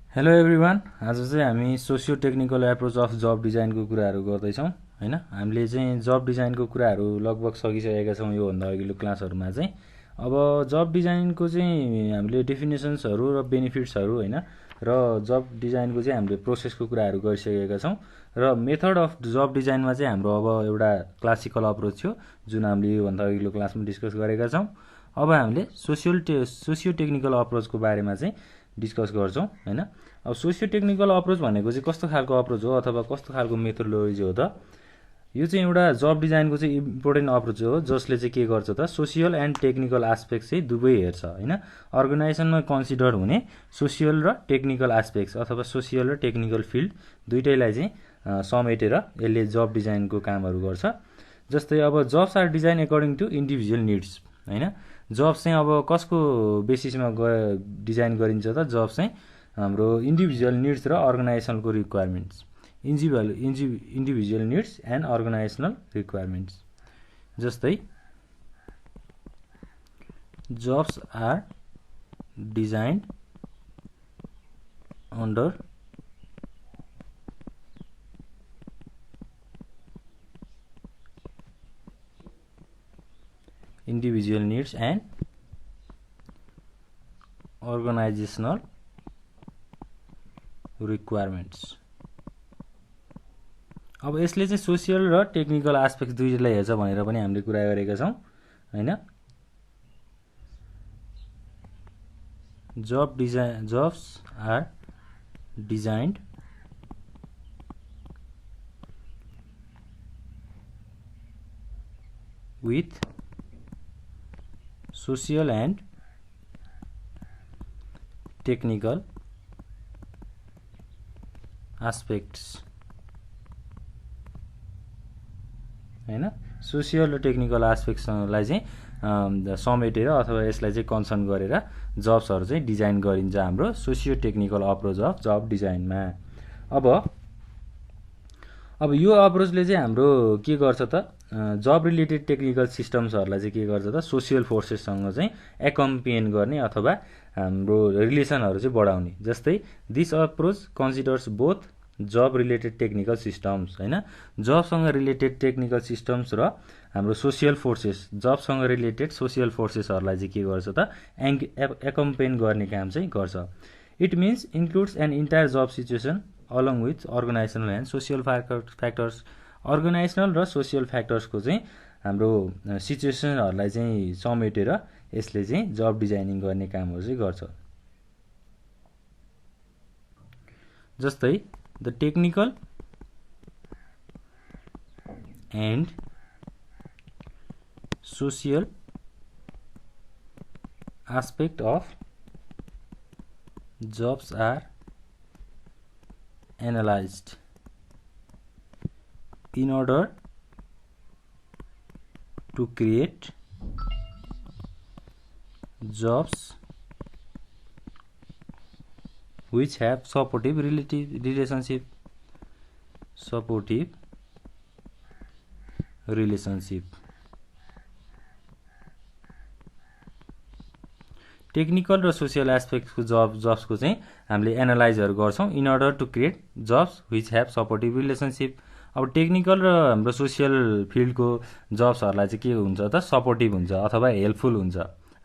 Hello everyone, आज चाहिँ हामी socio technical approach of job डिजाइनको कुराहरू गर्दैछौँ हैन। हामीले चाहिँ जब डिजाइनको कुराहरू लगभग सकिसकेका छौँ योभन्दा अघिल्लो क्लासहरूमा चाहिँ। अब जब डिजाइनको चाहिँ हामीले डेफिनेसन्सहरू र बेनिफिट्सहरू हैन र जब डिजाइनको चाहिँ हामीले प्रोसेसको कुराहरू गरिसकेका छौँ र मेथड अफ जब डिजाइनमा चाहिँ हाम्रो अब एउटा क्लासिकल अप्रोच थियो जुन हामीले योभन्दा अघिल्लो क्लासमा डिस्कस गरेका छौँ। अब हामीले सोसियो टेक्निकल अप्रोचको बारेमा चाहिँ डिस्कस गर्छौँ हैन। अब सोसियो टेक्निकल अप्रोच भनेको चाहिँ कस्तो खालको अप्रोच हो अथवा कस्तो खालको मेथोडोलोजी हो त? यो चाहिँ एउटा जब डिजाइनको चाहिँ इम्पोर्टेन्ट अप्रोच हो जसले चाहिँ के गर्छ त सोसियल एन्ड टेक्निकल एस्पेक्ट चाहिँ दुवै हेर्छ हैन। अर्गनाइजेसनमा कन्सिडर हुने सोसियल र टेक्निकल एस्पेक्ट्स अथवा सोसियल र टेक्निकल फिल्ड दुइटैलाई चाहिँ समेटेर यसले जब डिजाइनको कामहरू गर्छ। जस्तै अब jobs are design according to individual needs हैन। जब्स चाहिँ अब कसको बेसिसमा डिजाइन गरिन्छ त? जब्स चाहिँ हाम्रो इन्डिभिजुअल निड्स र अर्गनाइजेसनलको requirements, individual needs and organisational requirements. जस्तै jobs are designed under individual needs and organizational requirements। अब यसले चाहिँ सोसियल र टेक्निकल एस्पेक्ट दुईटैलाई हेर्छ भनेर पनि हामीले कुरा गरेका छौँ हैन। Jobs are designed with social and technical aspects हैन। सोसियल र टेक्निकल एस्पेक्ट्सलाई चाहिँ समेटेर अथवा यसलाई चाहिँ कन्सर्न गरेर जब्सहरू चाहिँ डिजाइन गरिन्छ हाम्रो socio technical approach of job डिजाइनमा। अब यो अप्रोचले चाहिँ हाम्रो के गर्छ त? जब रिलेटेड टेक्निकल सिस्टम्सहरूलाई चाहिँ के गर्छ त? सोसियल फोर्सेससँग चाहिँ एकम्पेन गर्ने अथवा हाम्रो रिलेसनहरू चाहिँ बढाउने। जस्तै this approach considers both job related technical systems हैन। जबसँग रिलेटेड टेक्निकल सिस्टम्स र हाम्रो सोसियल फोर्सेस, जबसँग रिलेटेड सोसियल फोर्सेसहरूलाई चाहिँ के गर्छ त? एकम्पेन गर्ने काम चाहिँ गर्छ। It means includes an entire job situation along with organizational and social factors. Organizational र सोसियल फ्याक्टर्सको चाहिँ हाम्रो सिचुएसनहरूलाई चाहिँ समेटेर यसले चाहिँ जब डिजाइनिङ गर्ने कामहरू चाहिँ गर्छ। जस्तै the technical and social aspect of jobs are analyzed in order to create jobs which have supportive relationship technical र सोसियल एस्पेक्टको जब्सको चाहिँ हामीले एनालाइजहरू गर्छौँ in order to create jobs which have supportive relationship. अब टेक्निकल र हाम्रो सोसियल फिल्डको जब्सहरूलाई चाहिँ के हुन्छ त? सपोर्टिभ हुन्छ अथवा हेल्पफुल हुन्छ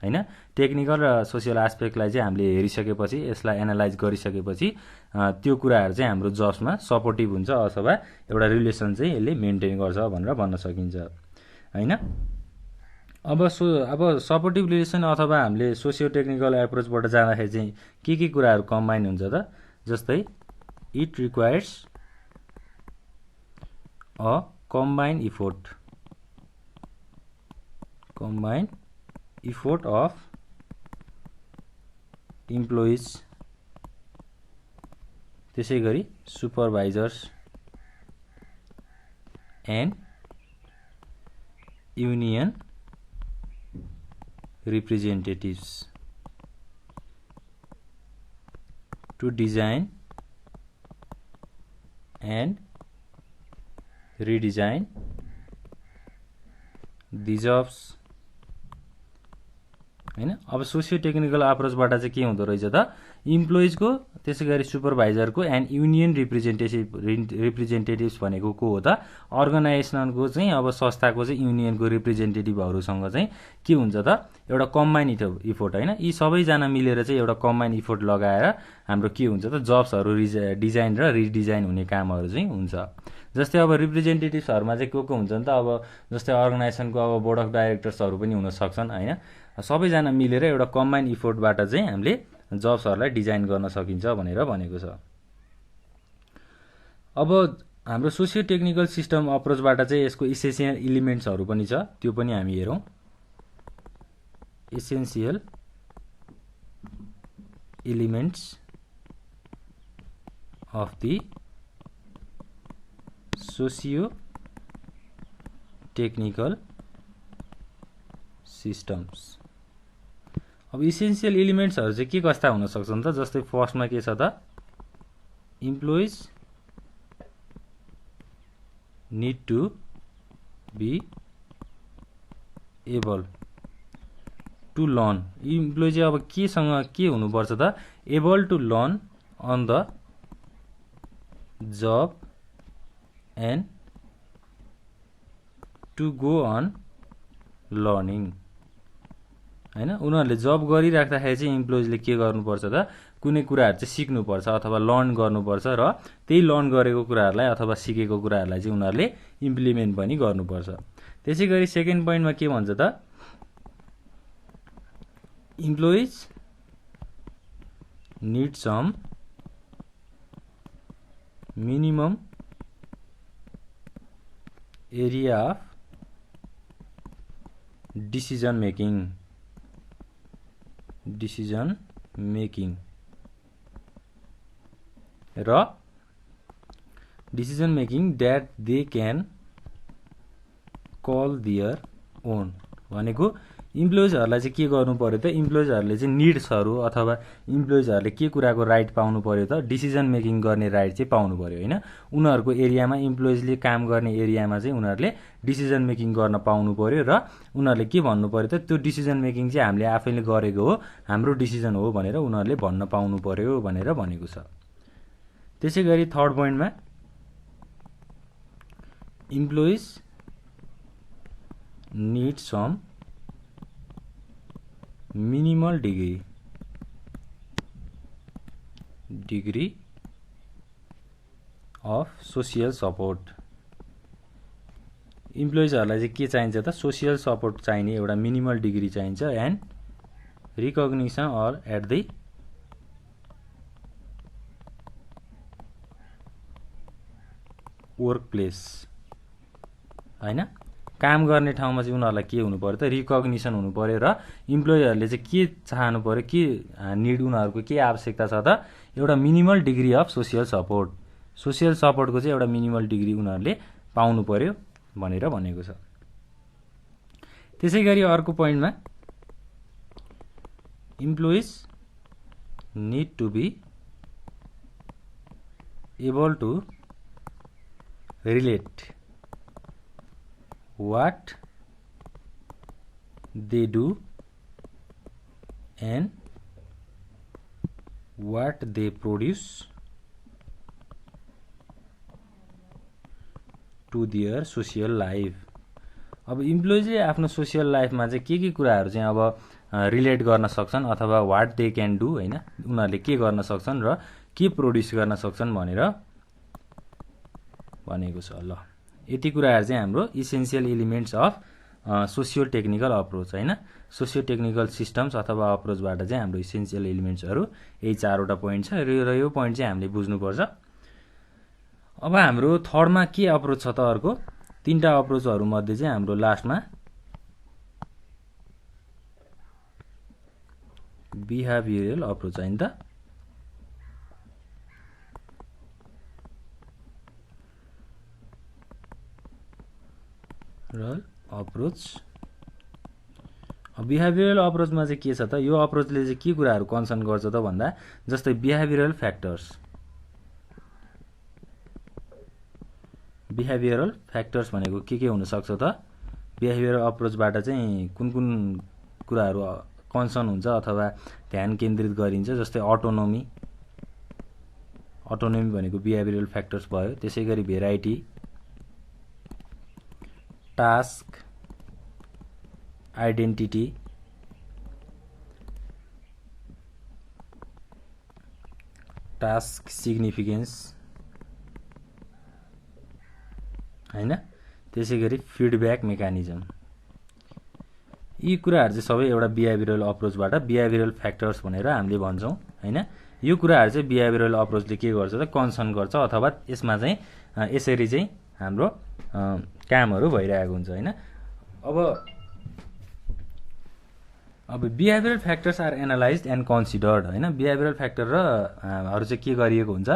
हैन। टेक्निकल र सोसियल एस्पेक्टलाई चाहिँ हामीले हेरिसकेपछि, यसलाई एनालाइज गरिसकेपछि त्यो कुराहरू चाहिँ हाम्रो जब्समा सपोर्टिभ हुन्छ अथवा एउटा रिलेसन चाहिँ यसले मेन्टेन गर्छ भनेर भन्न सकिन्छ हैन। अब सपोर्टिभ रिलेसन अथवा हामीले सोसियो टेक्निकल एप्रोचबाट जाँदाखेरि चाहिँ के कुराहरू कम्बाइन हुन्छ त? जस्तै it requires a combine effort of employees, त्यसै गरी सुपरभाइजर्स and union representatives to design and redesign the jobs हैन। अब सोसियो टेक्निकल अप्रोचबाट चाहिँ के हुँदो रहेछ त? इम्प्लोइजको त्यसै गरी सुपरभाइजरको एन्ड युनियन रिप्रेजेन्टेटिभ्स भनेको को हो त अर्गनाइजेसनको चाहिँ अब संस्थाको चाहिँ युनियनको रिप्रेजेन्टेटिभहरूसँग चाहिँ के हुन्छ त एउटा कम्बाइन इफोर्ट होइन यी सबैजना मिलेर चाहिँ एउटा कम्बाइन इफोर्ट लगाएर हाम्रो के हुन्छ त जब्सहरू डिजाइन र रिडिजाइन हुने कामहरू चाहिँ हुन्छ जस्तै अब रिप्रेजेन्टेटिभ्सहरूमा चाहिँ को हुन्छ नि त अब जस्तै अर्गनाइजेसनको अब बोर्ड अफ डाइरेक्टर्सहरू पनि हुन सक्छन् होइन सबैजना मिलेर एउटा कम्बाइन इफोर्टबाट चाहिँ हामीले जब्सहरूलाई डिजाइन गर्न सकिन्छ भनेर भनेको छ अब हाम्रो सोसियो टेक्निकल सिस्टम अप्रोचबाट चाहिँ यसको इसेन्सियल इलिमेन्ट्सहरू पनि छ त्यो पनि हामी हेरौँ essential elements of the socio technical systems अब इसेन्सियल इलिमेन्ट्सहरू चाहिँ के कस्ता हुन सक्छन् त जस्तै फर्स्टमा के छ त employees need to be able to learn employee चाहिँ अब केसँग के हुनुपर्छ त able to learn on the job and to go on learning हैन उनीहरूले जब गरिराख्दाखेरि चाहिँ इम्प्लोइजले के गर्नुपर्छ त कुनै कुराहरू चाहिँ सिक्नुपर्छ अथवा लर्न गर्नुपर्छ र त्यही लर्न गरेको कुराहरूलाई अथवा सिकेको कुराहरूलाई चाहिँ उनीहरूले इम्प्लिमेन्ट पनि गर्नुपर्छ त्यसै गरी सेकेन्ड पोइन्टमा के भन्छ त employees need some minimum area of decision making र decision making that they can call their own भनेको इम्प्लोइजहरूलाई चाहिँ के गर्नु पर्यो त इम्प्लोइजहरूले चाहिँ निड्सहरू अथवा इम्प्लोइजहरूले के कुराको राइट पाउनु पर्यो त डिसिजन मेकिङ गर्ने राइट चाहिँ पाउनु पर्यो होइन उनीहरूको एरियामा इम्प्लोइजले काम गर्ने एरियामा चाहिँ उनीहरूले डिसिजन मेकिङ गर्न पाउनु पर्यो र उनीहरूले के भन्नु पर्यो त त्यो डिसिजन मेकिङ चाहिँ हामीले आफैले गरेको हो हाम्रो डिसिजन हो भनेर उनीहरूले भन्न पाउनु पर्यो भनेर भनेको छ त्यसै गरी थर्ड पोइन्टमा employees need some minimal degree of social support इम्प्लोइजहरूलाई चाहिँ के चाहिन्छ त सोसियल सपोर्ट चाहिने एउटा मिनिमल डिग्री चाहिन्छ and recognition or at the workplace हैन काम गर्ने ठाउँमा चाहिँ उनीहरूलाई के हुनु पर्यो त रिकग्निसन हुनु पर्यो र इम्प्लोइजहरूले चाहिँ के चाहनु पर्यो के निड उनीहरूको के आवश्यकता छ त एउटा मिनिमल डिग्री अफ सोसियल सपोर्टको चाहिँ एउटा मिनिमल डिग्री उनीहरूले पाउनु पर्यो भनेर भनेको छ त्यसै गरी अर्को पोइन्टमा employees need to be able to relate what they do and what they produce to their social life अब इम्प्लोइजले आफ्नो सोसियल लाइफमा चाहिँ के कुराहरू चाहिँ अब रिलेट गर्न सक्छन् अथवा वाट दे क्यान डु हैन उनीहरूले के गर्न सक्छन् र के प्रोड्युस गर्न सक्छन् भनेर भनेको छ ल यति कुराहरू चाहिँ हाम्रो essential elements of socio technical approach हैन सोसियो टेक्निकल सिस्टम्स अथवा अप्रोचबाट चाहिँ हाम्रो इसेन्सियल इलिमेन्ट्सहरू यही चारवटा पोइन्ट छ र यो पोइन्ट चाहिँ हामीले बुझ्नुपर्छ अब हाम्रो थर्डमा के अप्रोच छ त अर्को तीनटा अप्रोचहरू मध्ये चाहिँ हाम्रो लास्टमा बिहेभियरल अप्रोच हैन त अप्रोच बिहेभियरल अप्रोचमा चाहिँ के छ त यो अप्रोचले चाहिँ के कुराहरू कन्सर्न गर्छ त भन्दा जस्तै बिहेभियरल फ्याक्टर्स भनेको के हुन सक्छ त बिहेभियरल अप्रोचबाट चाहिँ कुन कुराहरू कन्सर्न हुन्छ अथवा ध्यान केन्द्रित गरिन्छ। जस्तै अटोनोमी भनेको बिहेभियरल फ्याक्टर्स भयो। त्यसैगरी variety, task, identity, task significance हैन। त्यसैगरी फिडब्याक मेकानिजम। यी कुराहरु चाहिँ सबै एउटा बिहेभियरल अप्रोचबाट बिहेभियरल फ्याक्टर्स भनेर हामीले भन्छौं हैन। यो कुराहरु चाहिँ बिहेभियरल अप्रोचले के गर्छ त कन्सर्न गर्छ अथवा यसमा चाहिँ यसरी चाहिँ हाम्रो कामहरु भइरहेको हुन्छ हैन। अब behavioural factors are analysed and considered हैन। बिहेभियरल फ्याक्टर र हरु चाहिँ के गरिएको हुन्छ,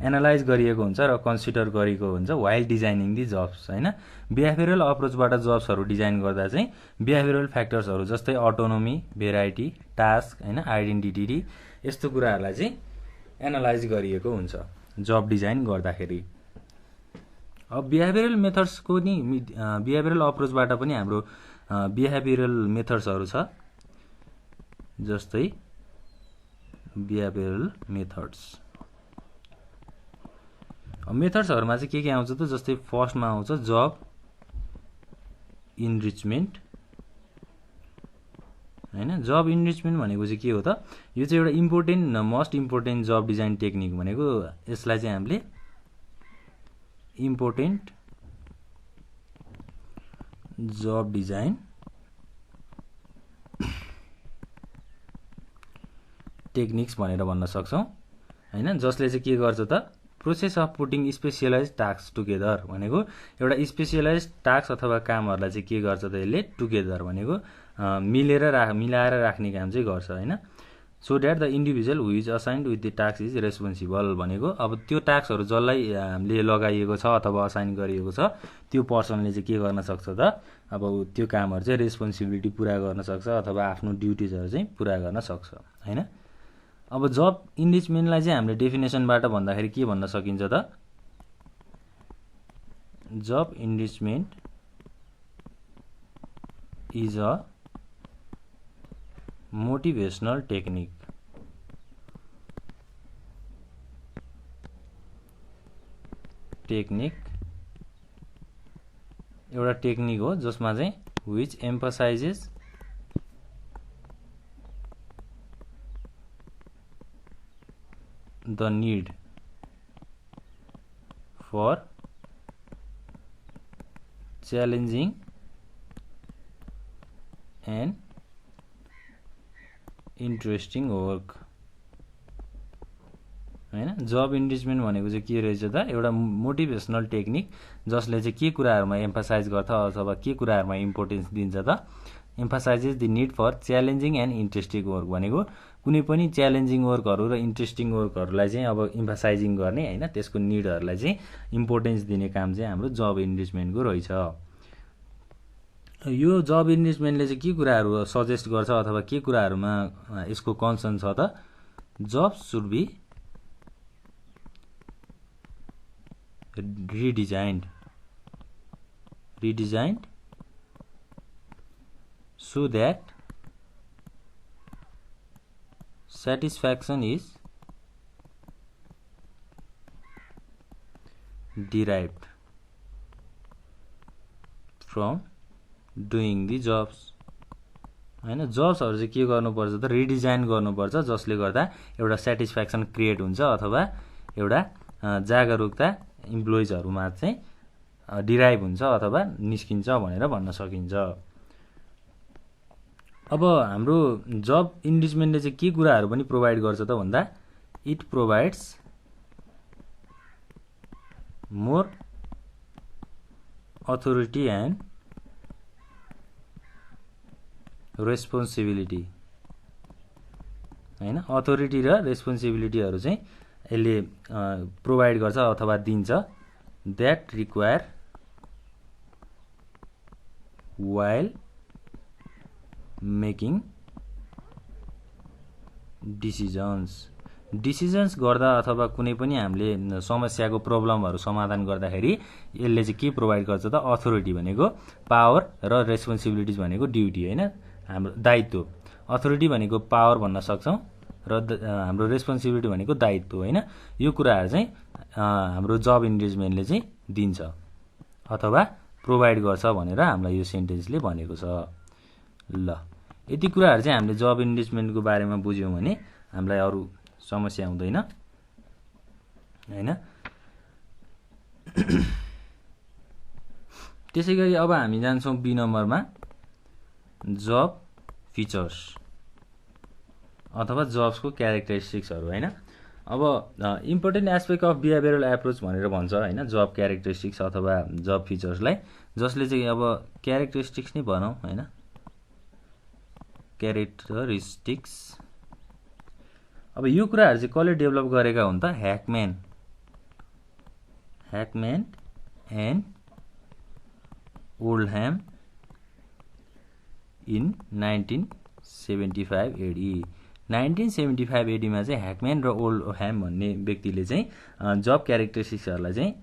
एनालाइज गरिएको हुन्छ र कन्सिडर गरिएको हुन्छ व्हाइल डिजाइनिङ दि जब्स हैन। बिहेभियरल अप्रोचबाट जब्सहरु डिजाइन गर्दा चाहिँ बिहेभियरल फ्याक्टर्सहरु जस्तै अटोनोमी, भेराइटी, टास्क हैन, आइडेन्टिटी यस्तो कुराहरुलाई चाहिँ एनालाइज गरिएको हुन्छ जब डिजाइन गर्दाखेरि। अब बिहेभियरल मेथड्सको नि बिहेभियरल अप्रोचबाट पनि हाम्रो बिहेभियरल मेथड्सहरु छ। जस्तै बिहेभियरल मेथड्स, मेथड्सहरुमा चाहिँ के आउँछ त जस्तै फर्स्टमा आउँछ जब इनरिचमेन्ट हैन। जब इनरिचमेन्ट भनेको चाहिँ के हो त, यो चाहिँ एउटा मोस्ट इम्पोर्टेन्ट जब डिजाइन टेक्निक भनेको यसलाई चाहिँ हामीले इम्पोर्टेन्ट जब डिजाइन टेक्निक्स भनेर भन्न सक्छौं हैन। जसले चाहिँ के गर्छ त process of putting specialised task together भनेको एउटा स्पेशलाइज्ड टास्क अथवा कामहरुलाई चाहिँ के गर्छ त यसले टुगेदर भनेको मिलाएर राख्ने काम चाहिँ गर्छ हैन। So that the individual who is assigned with the task is responsible भनेको अब त्यो टास्कहरु जसलाई हामीले लगाइएको छ अथवा असाइन गरिएको छ त्यो पर्सनले चाहिँ के गर्न सक्छ त अब त्यो कामहरु चाहिँ रेस्पोन्सिबिलिटी पूरा गर्न सक्छ अथवा आफ्नो ड्युटीजहरु चाहिँ पूरा गर्न सक्छ हैन। अब जब इनरिचमेन्टलाई चाहिँ हामीले डेफिनेसनबाट भन्दाखेरि के भन्न सकिन्छ त, जब इनरिचमेन्ट इज अ मोटिभेशनल टेक्निक एउटा टेक्निक हो जसमा चाहिँ which emphasises the need for challenging and interesting work हैन। जब इन्रिचमेन्ट भनेको चाहिँ के रहेछ त एउटा मोटिभेशनल टेक्निक जसले चाहिँ के कुराहरुमा एम्फसाइज गर्छ अथवा के कुराहरुमा इम्पोर्टेन्स दिन्छ त emphasises the need for challenging and interesting work भनेको कुनै पनि च्यालेन्जिङ वर्कहरु र इन्ट्रेस्टिङ वर्कहरुलाई चाहिँ अब एम्फसाइजिङ गर्ने हैन, त्यसको निडहरुलाई चाहिँ इम्पोर्टेन्स दिने काम चाहिँ हाम्रो जब इन्रिचमेन्टको रहेछ। यो जब इन्रिचमेन्टले चाहिँ के कुराहरु सजेस्ट गर्छ अथवा के कुराहरुमा यसको कन्सर्न छ त job should be redesigned so that satisfaction is derived from doing the jobs हैन। जब्सहरु चाहिँ के गर्नुपर्छ त रिडिजाइन गर्नुपर्छ जसले गर्दा एउटा स्याटिस्फ्याक्सन क्रिएट हुन्छ अथवा एउटा जागरुकता इम्प्लोइजहरुमा चाहिँ डिराइभ हुन्छ अथवा निस्किन्छ भनेर भन्न सकिन्छ। अब हाम्रो जब इन्रिचमेन्टले चाहिँ के कुराहरु पनि प्रोवाइड गर्छ त भन्दा it provides more authority and responsibility हैन। अथोरिटी र रेस्पोन्सिबिलिटीहरु चाहिँ यसले प्रोवाइड गर्छ अथवा दिन्छ that require while making decisions गर्दा अथवा कुनै पनि हामीले समस्याको प्रब्लमहरु समाधान गर्दाखेरि यसले चाहिँ के प्रोवाइड गर्छ त अथोरिटी भनेको पावर र रेस्पोन्सिबिलिटीज भनेको ड्युटी हैन, हाम्रो दायित्व अथोरिटी भनेको पावर भन्न सक्छौँ र हाम्रो रेस्पोन्सिबिलिटी भनेको दायित्व होइन। यो कुराहरू चाहिँ हाम्रो जब इन्गेजमेन्टले चाहिँ दिन्छ अथवा प्रोभाइड गर्छ भनेर हामीलाई यो सेन्टेन्सले भनेको छ। ल यति कुराहरू चाहिँ हामीले जब इन्गेजमेन्टको बारेमा बुझ्यौँ भने हामीलाई अरू समस्या हुँदैन होइन। त्यसै गरी अब हामी जान्छौँ बी नम्बरमा जब फिचर्स अथवा जब्सको क्यारेक्टरिस्टिक्सहरू होइन। अब important aspect of behavioural approach भनेर भन्छ होइन जब क्यारेक्टरिस्टिक्स अथवा जब फिचर्सलाई, जसले चाहिँ अब क्यारेक्टरिस्टिक्स नै भनौँ होइन, क्यारेक्टरिस्टिक्स। अब यो कुराहरू चाहिँ कसले डेभलप गरेका हुन् त? ह्याकम्यान एन्ड ओल्डह्याम इन 1975 एडी। 1975 एडीमा चाहिँ ह्याकम्यान र ओल्डह्याम भन्ने व्यक्तिले चाहिँ जब क्यारेक्टरिस्टिक्सहरूलाई चाहिँ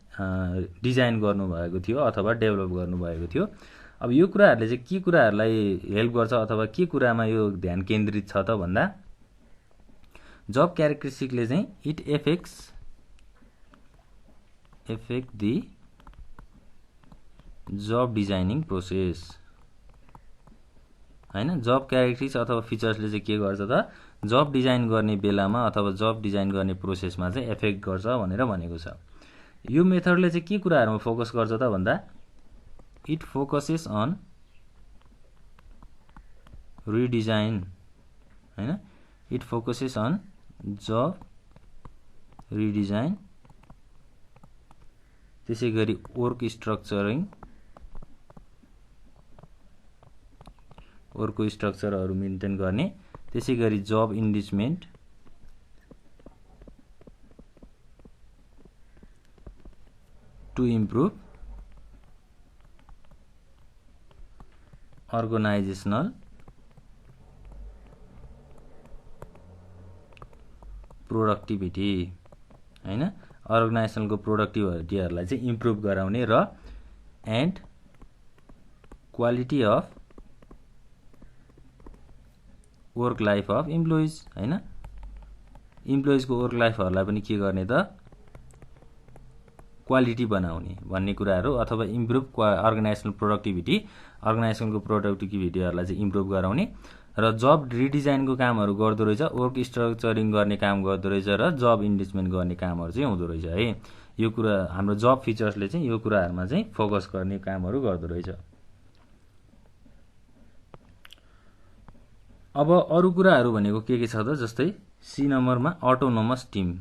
डिजाइन गर्नुभएको थियो अथवा डेभलप गर्नुभएको थियो। अब यो कुराहरूले चाहिँ के कुराहरूलाई हेल्प गर्छ अथवा के कुरामा यो ध्यान केन्द्रित छ त भन्दा, जब क्यारेक्टरिस्टिक्सले चाहिँ इट एफेक्ट दि जब डिजाइनिङ प्रोसेस होइन। जब क्यारेक्टरिस्टिक्स अथवा फिचर्सले चाहिँ के गर्छ त? जब डिजाइन गर्ने बेलामा अथवा जब डिजाइन गर्ने प्रोसेसमा चाहिँ एफेक्ट गर्छ भनेर भनेको छ। यो मेथडले चाहिँ के कुराहरूमा फोकस गर्छ त भन्दा, इट फोकसेस अन रिडिजाइन होइन। It focuses on job redesign, त्यसै गरी वर्क स्ट्रक्चरहरू मेन्टेन गर्ने, त्यसै गरी job engagement, to improve organisational productivity होइन। अर्गनाइजेसनलको प्रोडक्टिभिटीहरूलाई चाहिँ इम्प्रुभ गराउने र and quality of work life of employees होइन। इम्प्लोइजको वर्क लाइफहरूलाई पनि के गर्ने त? क्वालिटी बनाउने भन्ने कुराहरू, अथवा इम्प्रुभ अर्गनाइजेसनल अर्गनाइजेसनको प्रोडक्टिभिटीहरूलाई चाहिँ इम्प्रुभ गराउने र जब रिडिजाइनको कामहरू गर्दो रहेछ, वर्क स्ट्रक्चरिङ गर्ने काम गर्दो रहेछ र जब इन्गेजमेन्ट गर्ने कामहरू चाहिँ हुँदो रहेछ है। यो कुरा हाम्रो जब फिचर्सले चाहिँ यो कुराहरूमा चाहिँ फोकस गर्ने कामहरू गर्दो रहेछ। अब अरू कुराहरू भनेको के छ त? जस्तै सी नम्बरमा अटोनोमस टिम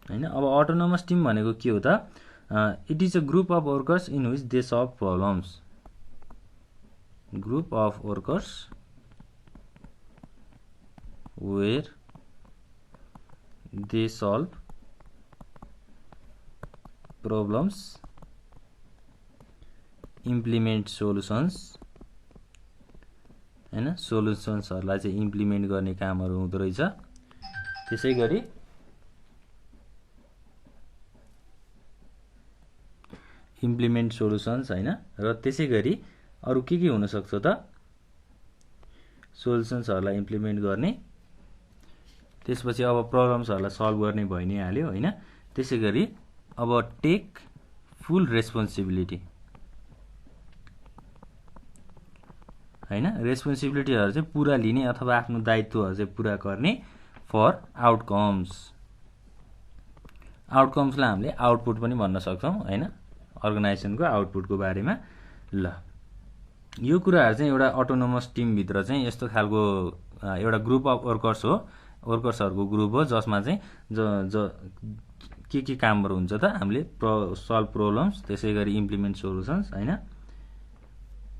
होइन। अब अटोनोमस टिम भनेको के हो त? It is a group of workers in which they solve problems. Group of workers where they solve problems, implement solutions होइन। सोल्युसन्सहरूलाई चाहिँ इम्प्लिमेन्ट गर्ने कामहरू हुँदो रहेछ। त्यसै गरी इम्प्लिमेन्ट सोल्युसन्स होइन। र त्यसै गरी अरू के हुनसक्छ त? सोल्युसन्सहरूलाई इम्प्लिमेन्ट गर्ने, त्यसपछि अब प्रब्लम्सहरूलाई सल्भ गर्ने भइ नै हाल्यो होइन। त्यसै गरी अब टेक फुल रेस्पोन्सिबिलिटी होइन। रेस्पोन्सिबिलिटीहरू चाहिँ पुरा लिने अथवा आफ्नो दायित्वहरू चाहिँ पुरा गर्ने फर आउटकम्सलाई हामीले आउटपुट पनि भन्न सक्छौँ होइन, अर्गनाइजेसनको आउटपुटको बारेमा। ल यो कुराहरू चाहिँ एउटा अटोनोमस टिमभित्र चाहिँ यस्तो खालको एउटा ग्रुप अफ वर्कर्स हो, वर्कर्सहरूको ग्रुप हो, जसमा चाहिँ के कामहरू हुन्छ त? हामीले सल्भ प्रब्लम्स, त्यसै गरी इम्प्लिमेन्ट सोल्युसन्स होइन।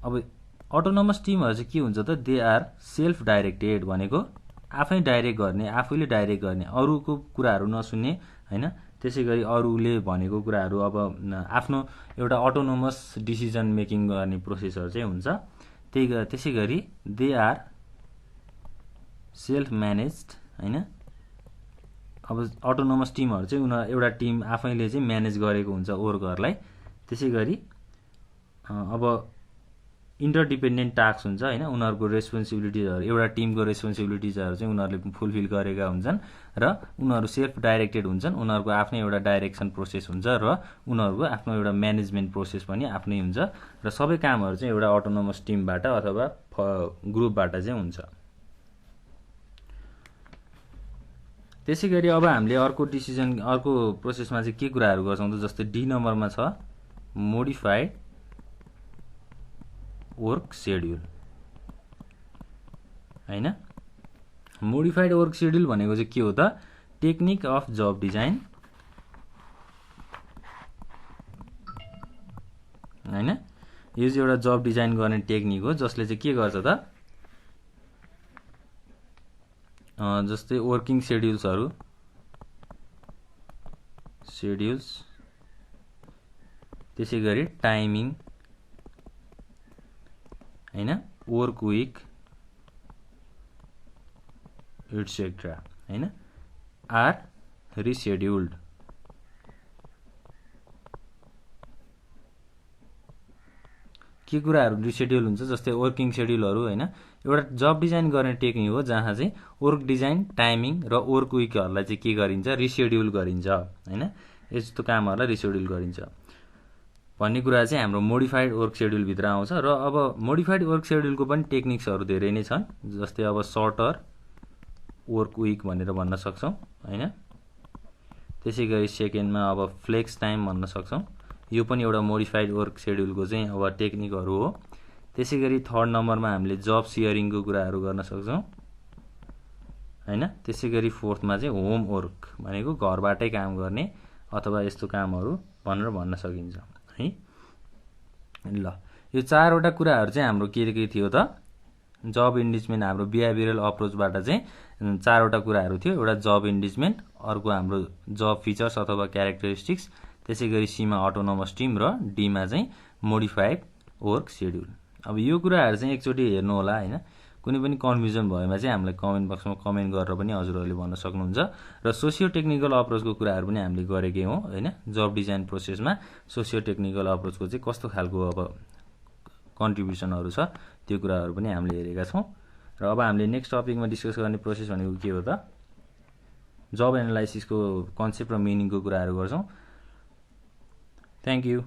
अब अटोनोमस टिमहरू चाहिँ के हुन्छ त? दे आर सेल्फ डाइरेक्टेड भनेको आफै डाइरेक्ट गर्ने, आफैले डाइरेक्ट गर्ने, अरूको कुराहरू नसुन्ने होइन। त्यसै गरी अरूले भनेको कुराहरू अब आफ्नो एउटा अटोनोमस डिसिजन मेकिङ गर्ने प्रोसेसहरू चाहिँ हुन्छ। त्यसै गरी दे आर सेल्फ म्यानेज्ड होइन। अब अटोनोमस टिमहरू चाहिँ एउटा टिम आफैले चाहिँ म्यानेज गरेको हुन्छ वर्कहरूलाई। त्यसै गरी अब इन्टरडिपेन्डेन्ट टास्क हुन्छ हैन, उनीहरूको रेस्पोन्सिबिलिटिजहरू एउटा टिमको रेस्पोन्सिबिलिटिजहरू चाहिँ उनीहरूले फुलफिल गरेका हुन्छन् र उनीहरू सेल्फ डाइरेक्टेड हुन्छन्, उनीहरूको आफ्नै एउटा डाइरेक्सन प्रोसेस हुन्छ र उनीहरूको आफ्नो एउटा म्यानेजमेन्ट प्रोसेस पनि आफ्नै हुन्छ र सबै कामहरू चाहिँ एउटा अटोनोमस टिमबाट अथवा ग्रुपबाट चाहिँ हुन्छ। त्यसै गरी अब हामीले अर्को प्रोसेसमा चाहिँ के कुराहरू गर्छौँ त, जस्तै डी नम्बरमा छ मोडिफाइड वर्क सेड्युल हैन। मोडिफाइड वर्क सेड्युल भनेको चाहिँ के हो त, टेक्निक अफ जब डिजाइन हैन। यो चाहिँ एउटा जब डिजाइन गर्ने टेक्निक हो जसले चाहिँ के गर्छ त, जस्तै वर्किङ सेड्युल्स त्यसै गरी टाइमिङ हैन, वर्क विक एटसेट्रा हैन आर रिसेड्युल्ड। के कुराहरू रिसेड्युल हुन्छ, जस्तै वर्किङ सेड्युलहरू हैन, एउटा जब डिजाइन गर्ने टेक्निक हो जहाँ चाहिँ वर्क डिजाइन, टाइमिङ र वर्क विकहरूलाई चाहिँ के गरिन्छ, रिसेड्युल गरिन्छ हैन। यस्तो कामहरूलाई रिसेड्युल गरिन्छ भन्ने कुरा चाहिँ हाम्रो मोडिफाइड वर्क सेड्युल भित्र आउँछ। र अब मोडिफाइड वर्क सेड्युलको पनि टेक्निक्सहरू धेरै नै छन्, जस्तै अब सर्टर वर्क विक भनेर भन्न सक्छौँ हैन। त्यसै गरी सेकेन्डमा अब फ्लेक्स टाइम भन्न सक्छौँ, यो पनि एउटा मोडिफाइड वर्क सेड्युलको चाहिँ अब टेक्निकहरू हो। त्यसै गरी थर्ड नम्बरमा हामीले जब सियरिङको कुराहरू गर्न सक्छौँ हैन। त्यसै गरी फोर्थमा चाहिँ होम वर्क भनेको घरबाटै काम गर्ने अथवा यस्तो कामहरू भनेर भन्न सकिन्छ है। ल यो चारवटा कुराहरू चाहिँ हाम्रो के थियो त, जब इन्गेजमेन्ट हाम्रो बिहेभियरल अप्रोचबाट चाहिँ चारवटा कुराहरू थियो। एउटा जब इन्गेजमेन्ट, अर्को हाम्रो जब फिचर्स अथवा क्यारेक्टरिस्टिक्स, त्यसै गरी सीमा अटोनोमस टिम र डीमा चाहिँ मोडिफाइड वर्क सेड्युल। अब यो कुराहरू चाहिँ एकचोटि हेर्नु होला हैन। कुनै पनि कन्फ्युजन भएमा चाहिँ हामीलाई कमेन्ट बक्समा कमेन्ट गरेर पनि हजुरहरूले भन्न सक्नुहुन्छ। र सोसियो टेक्निकल अप्रोचको कुराहरू पनि हामीले गरेकै हौँ हैन। जब डिजाइन प्रोसेसमा सोसियो टेक्निकल अप्रोचको चाहिँ कस्तो खालको अब कन्ट्रिब्युसनहरू छ त्यो कुराहरू पनि हामीले हेरेका छौँ। र अब हामीले नेक्स्ट टपिकमा डिस्कस गर्ने प्रोसेस भनेको के हो त, जब एनालाइसिसको कन्सेप्ट र मिनिङको कुराहरू गर्छौँ। Thank you.